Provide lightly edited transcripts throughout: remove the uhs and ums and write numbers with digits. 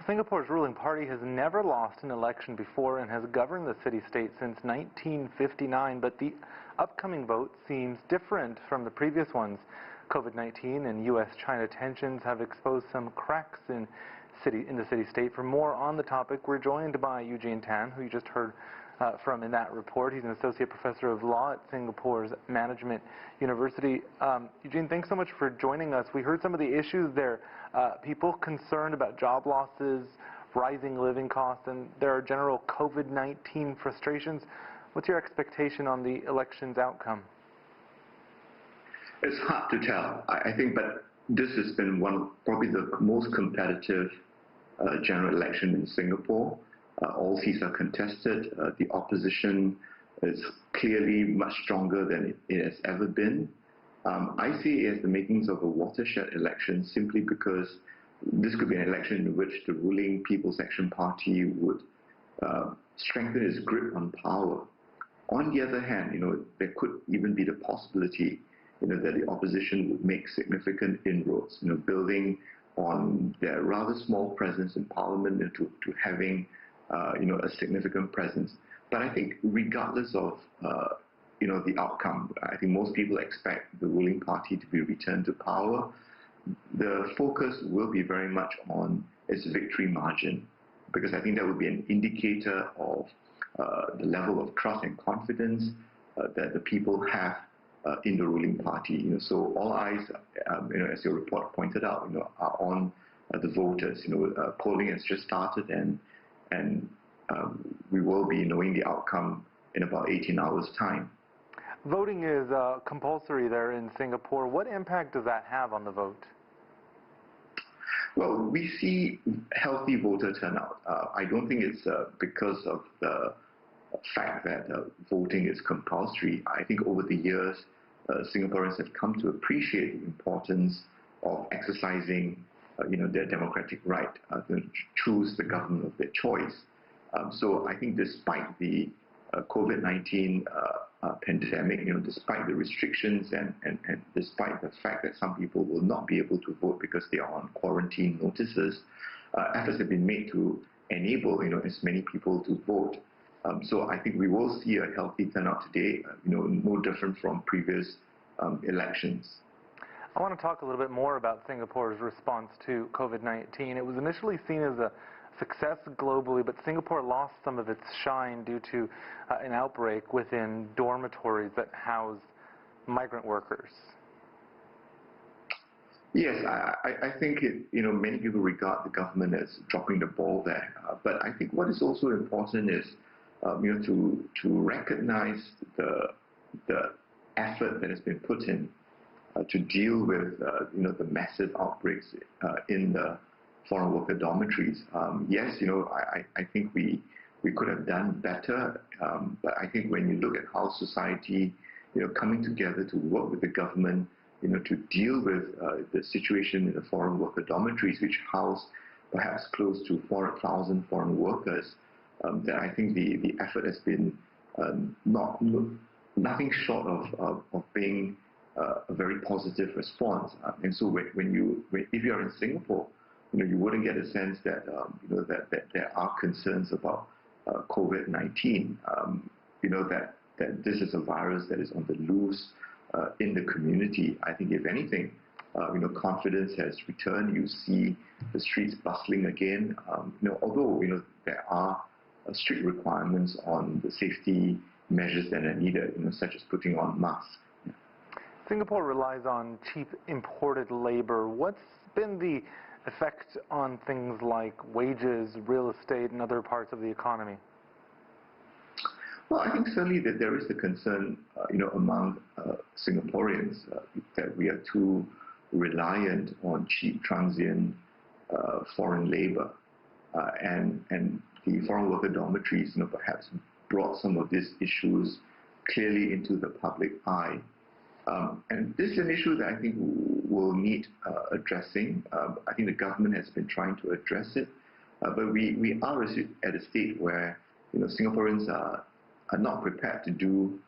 Singapore's ruling party has never lost an election before and has governed the city-state since 1959, but the upcoming vote seems different from the previous ones. COVID-19 and U.S.-China tensions have exposed some cracks in the city-state. For more on the topic, we're joined by Eugene Tan, who you just heard from in that report. He's an associate professor of law at Singapore's Management University. Eugene, thanks so much for joining us. We heard some of the issues there. People concerned about job losses, rising living costs, and there are general COVID-19 frustrations. What's your expectation on the election's outcome? It's hard to tell, I think, but this has been probably the most competitive general election in Singapore. All seats are contested. The opposition is clearly much stronger than it has ever been. I see it as the makings of a watershed election simply because this could be an election in which the ruling People's Action Party would strengthen its grip on power. On the other hand, there could even be the possibility, that the opposition would make significant inroads, building on their rather small presence in Parliament to having, a significant presence. But I think regardless of, the outcome, I think most people expect the ruling party to be returned to power. The focus will be very much on its victory margin, because I think that will be an indicator of the level of trust and confidence that the people have in the ruling party. So all eyes, as your report pointed out, are on the voters. Polling has just started, and we will be knowing the outcome in about 18 hours' time. Voting is compulsory there in Singapore. What impact does that have on the vote? Well, we see healthy voter turnout. I don't think it's because of the fact that voting is compulsory. I think over the years, Singaporeans have come to appreciate the importance of exercising, their democratic right to choose the government of their choice. So I think despite the COVID-19 pandemic, despite the restrictions and despite the fact that some people will not be able to vote because they are on quarantine notices, efforts have been made to enable, as many people to vote. So I think we will see a healthy turnout today, no different from previous elections. I want to talk a little bit more about Singapore's response to COVID-19. It was initially seen as a success globally, but Singapore lost some of its shine due to an outbreak within dormitories that house migrant workers. Yes, I think many people regard the government as dropping the ball there. But I think what is also important is to recognize the effort that has been put in to deal with the massive outbreaks in the foreign worker dormitories. Yes, I think we could have done better, but I think when you look at how society, coming together to work with the government, to deal with the situation in the foreign worker dormitories, which house perhaps close to 400,000 foreign workers, that I think the effort has been nothing short of being a very positive response. And so if you're in Singapore, you wouldn't get a sense that that there are concerns about COVID-19. That this is a virus that is on the loose in the community. I think if anything, confidence has returned. You see the streets bustling again. Although there are strict requirements on the safety measures that are needed, such as putting on masks. Singapore relies on cheap imported labor. What's been the effect on things like wages, real estate, and other parts of the economy? Well, I think certainly that there is a concern, among Singaporeans that we are too reliant on cheap transient foreign labor, and the foreign worker dormitories, perhaps brought some of these issues clearly into the public eye. And this is an issue that I think will need addressing. I think the government has been trying to address it, but we are at a state where Singaporeans are not prepared to do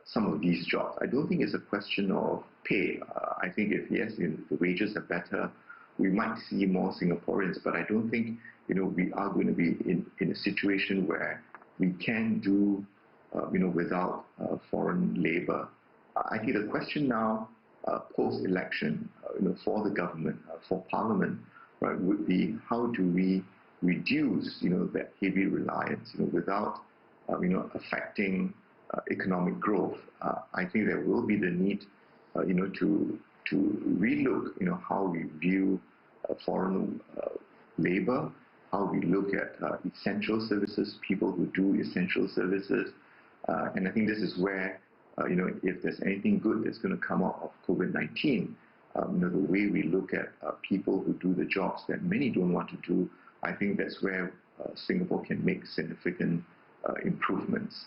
some of these jobs. I don't think it's a question of pay. I think if the wages are better, we might see more Singaporeans, but I don't think, we are going to be in a situation where we can do, without foreign labor. I think the question now, post-election, for the government, for Parliament, right, would be how do we reduce, that heavy reliance, without, affecting economic growth. I think there will be the need, to relook, how we view foreign labor, how we look at essential services, people who do essential services, and I think this is where, if there's anything good that's going to come out of COVID-19, the way we look at people who do the jobs that many don't want to do, I think that's where Singapore can make significant improvements.